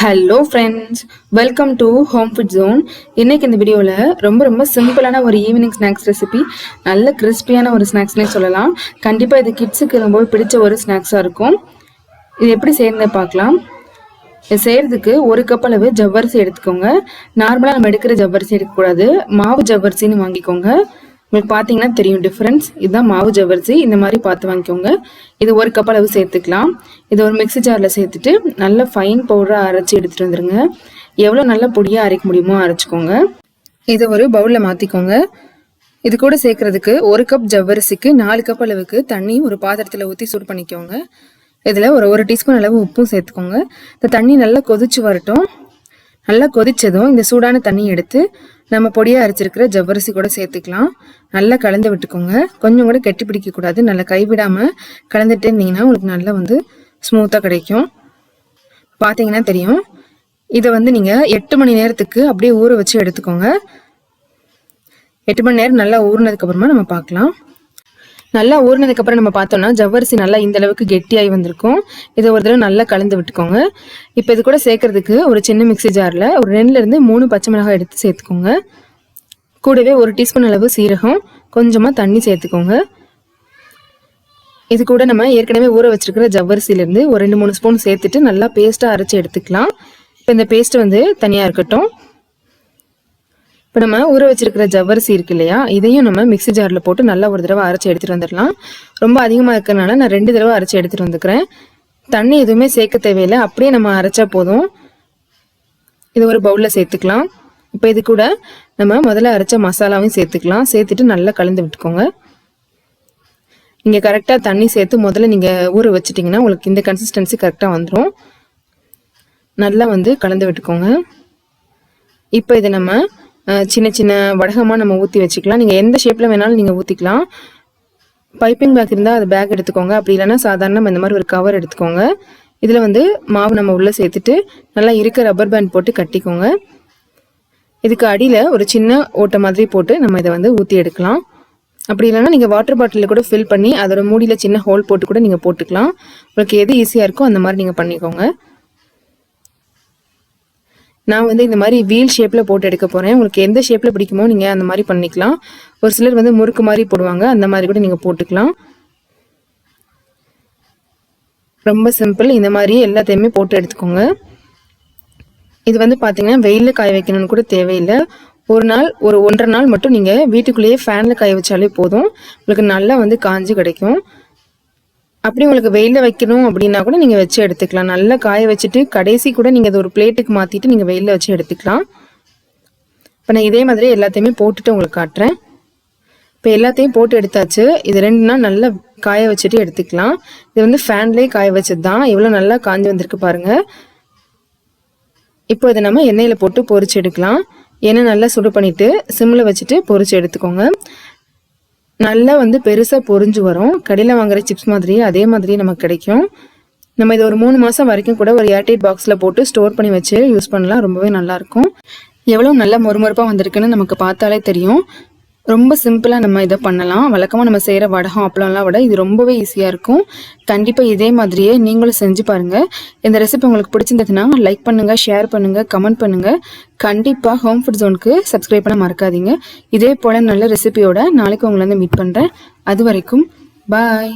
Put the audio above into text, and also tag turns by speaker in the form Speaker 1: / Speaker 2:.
Speaker 1: Hello friends, welcome to home food zone. இன்னைக்கு இந்த வீடியோவில் ரொம்ப சிம்பிளான ஒரு ஈவினிங் ஸ்நாக்ஸ் ரெசிபி, நல்ல கிறிஸ்பியான ஒரு ஸ்நாக்ஸ்னே சொல்லலாம். கண்டிப்பாக இது கிட்ஸுக்கு ரொம்ப பிடிச்ச ஒரு ஸ்நாக்ஸாக இருக்கும். இது எப்படி செய்யறதை பார்க்கலாம். இது செய்கிறதுக்கு ஒரு கப் அளவு ஜவ்வரிசி எடுத்துக்கோங்க. நார்மலாக நம்ம எடுக்கிற ஜவ்வரிசி எடுக்கக்கூடாது, மாவு ஜவ்வரிசின்னு வாங்கிக்கோங்க. உங்களுக்கு பார்த்தீங்கன்னா தெரியும் டிஃப்ரென்ஸ். இதுதான் மாவு ஜவ்வரிசி, இந்த மாதிரி பார்த்து வாங்கிக்கோங்க. இது ஒரு கப் அளவு சேர்த்துக்கலாம். இது ஒரு மிக்ஸி ஜாரில் சேர்த்துட்டு நல்ல ஃபைன் பவுடராக அரைச்சி எடுத்துகிட்டு வந்துடுங்க. எவ்வளோ நல்ல பொடியாக அரைக்க முடியுமோ அரைச்சிக்கோங்க. இதை ஒரு பவுலில் மாற்றிக்கோங்க. இது கூட சேர்க்கறதுக்கு ஒரு கப் ஜவ்வரிசிக்கு 4 கப் அளவுக்கு தண்ணி ஒரு பாத்திரத்தில் ஊற்றி சூடு பண்ணிக்கோங்க. இதில் ஒரு டீஸ்பூன் அளவு உப்பும் சேர்த்துக்கோங்க. இந்த தண்ணி நல்லா கொதிச்சு வரட்டும். நல்லா கொதிச்சதும் இந்த சூடான தண்ணி எடுத்து நம்ம பொடியாக அரைச்சிருக்கிற ஜவ்வரிசி கூட சேர்த்துக்கலாம். நல்லா கலந்து விட்டுக்கோங்க. கொஞ்சம் கூட கெட்டி பிடிக்கக்கூடாது. நல்லா கைவிடாமல் கலந்துட்டே இருந்தீங்கன்னா உங்களுக்கு நல்லா ஸ்மூத்தாக கிடைக்கும். பார்த்தீங்கன்னா தெரியும். இதை நீங்கள் 8 மணி நேரத்துக்கு அப்படியே ஊற வச்சு எடுத்துக்கோங்க. 8 மணி நேரம் நல்லா ஊறினதுக்கப்புறமா நம்ம பார்க்கலாம். நல்லா ஊறினதுக்கப்புறம் நம்ம பார்த்தோம்னா ஜவ்வரிசி நல்லா இந்த அளவுக்கு கெட்டியாகி வந்திருக்கும். இதை ஒரு தடவை நல்லா கலந்து விட்டுக்கோங்க. இப்போ இது கூட சேர்க்கறதுக்கு ஒரு சின்ன மிக்ஸி ஜாரில் ஒரு 2லேருந்து 3 பச்சை மிளகாய் எடுத்து சேர்த்துக்கோங்க. கூடவே ஒரு டீஸ்பூன் அளவு சீரகம், கொஞ்சமாக தண்ணி சேர்த்துக்கோங்க. இது கூட நம்ம ஏற்கனவே ஊற வச்சிருக்கிற ஜவ்வரிசியிலேருந்து ஒரு 2-3 ஸ்பூன் சேர்த்துட்டு நல்லா பேஸ்ட்டாக அரைச்சி எடுத்துக்கலாம். இப்போ இந்த பேஸ்ட் தனியாக இருக்கட்டும். இப்போ நம்ம ஊற வச்சிருக்கிற ஜவ்வரிசி இருக்கு இல்லையா, இதையும் நம்ம மிக்ஸி ஜாரில் போட்டு நல்லா ஒரு தடவை அரைச்சி எடுத்துகிட்டு வந்துடலாம். ரொம்ப அதிகமாக இருக்கிறதுனால நான் 2 தடவை அரைச்சி எடுத்துகிட்டு வந்துக்கிறேன். தண்ணி எதுவுமே சேர்க்க தேவையில்லை, அப்படியே நம்ம அரைச்சா போதும். இது ஒரு பவுலில் சேர்த்துக்கலாம். இப்போ இது கூட நம்ம முதல்ல அரைச்ச மசாலாவையும் சேர்த்துக்கலாம். சேர்த்துட்டு நல்லா கலந்து விட்டுக்கோங்க. நீங்கள் கரெக்டாக தண்ணி சேர்த்து முதல்ல நீங்கள் ஊற வச்சிட்டிங்கன்னா உங்களுக்கு இந்த கன்சிஸ்டன்சி கரெக்டாக வந்துடும். நல்லா கலந்து விட்டுக்கோங்க. இப்போ இதை நம்ம சின்ன சின்ன வடகமாக நம்ம ஊற்றி வச்சுக்கலாம். நீங்கள் எந்த ஷேப்பில் வேணாலும் நீங்கள் ஊற்றிக்கலாம். பைப்பிங் பேக் இருந்தால் அது பேக் எடுத்துக்கோங்க. அப்படி இல்லைன்னா சாதாரண இந்த மாதிரி ஒரு கவர் எடுத்துக்கோங்க. இதில் மாவு நம்ம உள்ளே சேர்த்துட்டு நல்லா இருக்க ரப்பர் பேண்ட் போட்டு கட்டிக்கோங்க. இதுக்கு அடியில் ஒரு சின்ன ஓட்டை மாதிரி போட்டு நம்ம இதை ஊற்றி எடுக்கலாம். அப்படி இல்லைன்னா நீங்கள் வாட்டர் பாட்டிலில் கூட ஃபில் பண்ணி அதோட மூடியில் சின்ன ஹோல் போட்டு கூட நீங்கள் போட்டுக்கலாம். உங்களுக்கு எது ஈஸியாக இருக்கோ அந்த மாதிரி நீங்கள் பண்ணிக்கோங்க. நான் இந்த மாதிரி வீல் ஷேப்பில் போட்டு எடுக்க போகிறேன். உங்களுக்கு எந்த ஷேப்பில் பிடிக்குமோ நீங்கள் அந்த மாதிரி பண்ணிக்கலாம். ஒரு சிலர் முறுக்கு மாதிரி போடுவாங்க, அந்த மாதிரி கூட நீங்கள் போட்டுக்கலாம். ரொம்ப சிம்பிள். இந்த மாதிரி எல்லாத்தையுமே போட்டு எடுத்துக்கோங்க. இது பார்த்தீங்கன்னா வெயிலில் காய வைக்கணும்னு கூட தேவையில்லை. ஒரு நாள் ஒரு 1.5 நாள் மட்டும் நீங்கள் வீட்டுக்குள்ளேயே ஃபேனில் காய வச்சாலே போதும். உங்களுக்கு நல்லா காஞ்சு கிடைக்கும். அப்படி உங்களுக்கு வெயிலில் வைக்கணும் அப்படின்னா கூட நீங்கள் வச்சு எடுத்துக்கலாம். நல்லா காய வச்சுட்டு கடைசி கூட நீங்கள் அதை ஒரு பிளேட்டுக்கு மாற்றிட்டு நீங்கள் வெயிலில் வச்சு எடுத்துக்கலாம். இப்போ நான் இதே மாதிரி எல்லாத்தையுமே போட்டுட்டு உங்களுக்கு காட்டுறேன். இப்போ எல்லாத்தையும் போட்டு எடுத்தாச்சு. இது 2 நாள் நல்லா காய வச்சுட்டு எடுத்துக்கலாம். இது ஃபேன்லேயே காய வச்சது தான். எவ்வளோ நல்லா காஞ்சி வந்திருக்கு பாருங்கள். இப்போ இதை நம்ம எண்ணெயில் போட்டு பொரிச்சு எடுக்கலாம். எண்ணெய் நல்லா சுடு பண்ணிவிட்டு சிம்மில் வச்சுட்டு பொரிச்சு எடுத்துக்கோங்க. நல்லா பெருசாக பொரிஞ்சு வரும். கடையில் வாங்குற சிப்ஸ் மாதிரியே அதே மாதிரி நமக்கு கிடைக்கும். நம்ம இதை ஒரு 3 மாதம் வரைக்கும் கூட ஒரு ஏர்டைட் பாக்ஸில் போட்டு ஸ்டோர் பண்ணி வச்சு யூஸ் பண்ணலாம். ரொம்பவே நல்லாயிருக்கும். எவ்வளோ நல்லா மொறுமொறுப்பாக வந்திருக்குன்னு நமக்கு பார்த்தாலே தெரியும். ரொம்ப சிம்பிளாக நம்ம இதை பண்ணலாம். வழக்கமாக நம்ம செய்கிற வடகம் அப்பளம்லாம் விட இது ரொம்பவே ஈஸியாக இருக்கும். கண்டிப்பாக இதே மாதிரியே நீங்களும் செஞ்சு பாருங்கள். இந்த ரெசிபி உங்களுக்கு பிடிச்சிருந்ததுன்னா லைக் பண்ணுங்கள், ஷேர் பண்ணுங்கள், கமெண்ட் பண்ணுங்கள். கண்டிப்பாக ஹோம் ஃபுட் ஜோனுக்கு சப்ஸ்கிரைப் பண்ண மறக்காதீங்க. இதே போல் நல்ல ரெசிபியோட நாளைக்கு உங்களை மீட் பண்ணுறேன். அது வரைக்கும் பாய்.